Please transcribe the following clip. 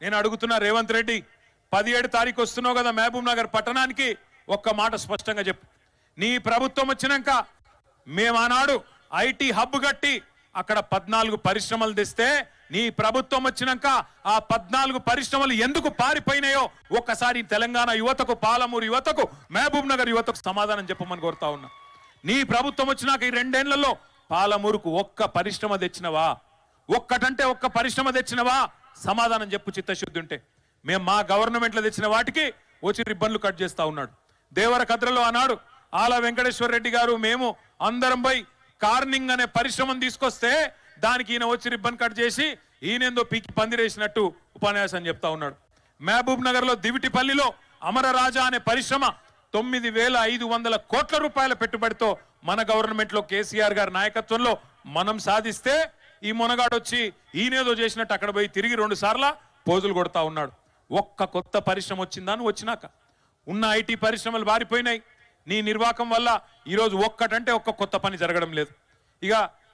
నేను అడుగుతున్నా రేవంత్ రెడ్డి 17 తారీఖు వస్తున్నావు కదా మహబూబ్ నగర్ పట్టణానికి ఒక్క మాట స్పష్టంగా చెప్పు. నీ ప్రభుత్వం వచ్చినాక మేము ఆనాడు ఐటీ హబ్ కట్టి అక్కడ 14 పరిశ్రమలు తెస్తే నీ ప్రభుత్వం వచ్చినాక ఆ 14 పరిశ్రమలు ఎందుకు పారిపోయినాయో ఒక్కసారి తెలంగాణ యువతకు, పాలమూరు యువతకు, మహబూబ్ నగర్ యువతకు సమాధానం చెప్పమని కోరుతా ఉన్నా. నీ ప్రభుత్వం వచ్చినాక ఈ 2 ఏళ్లలో పాలమూరుకు ఒక్క పరిశ్రమ తెచ్చినవా? ఒక్కటంటే ఒక్క పరిశ్రమ తెచ్చినవా? సమాధానం చెప్పు చిత్తశుద్ధి ఉంటే. మేము మా గవర్నమెంట్లో తెచ్చిన వాటికి వచ్చి రిబ్బన్లు కట్ చేస్తా ఉన్నాడు. దేవరకద్రలో ఆనాడు ఆల వెంకటేశ్వర రెడ్డి గారు మేము అందరం పోయి కార్నింగ్ అనే పరిశ్రమను తీసుకొస్తే దానికి ఈయన వచ్చి రిబ్బన్ కట్ చేసి ఈయనేందో పీకి పందిరేసినట్టు ఉపన్యాసం చెప్తా ఉన్నాడు. మహబూబ్ నగర్ లో దివిటిపల్లిలో అమరరాజా అనే పరిశ్రమ 9,500 కోట్ల రూపాయల పెట్టుబడితో మన గవర్నమెంట్ లో కేసీఆర్ గారి నాయకత్వంలో మనం సాధిస్తే ఈ మొనగాడొచ్చి ఈయనేదో చేసినట్టు అక్కడ పోయి తిరిగి 2 సార్లు పోజులు కొడతా ఉన్నాడు. ఒక్క కొత్త పరిశ్రమ వచ్చిందా? నువ్వు వచ్చినాక ఉన్న ఐటీ పరిశ్రమలు బారిపోయినాయి. నీ నిర్వాహకం వల్ల ఈరోజు ఒక్కటంటే ఒక్క కొత్త పని జరగడం లేదు. ఇక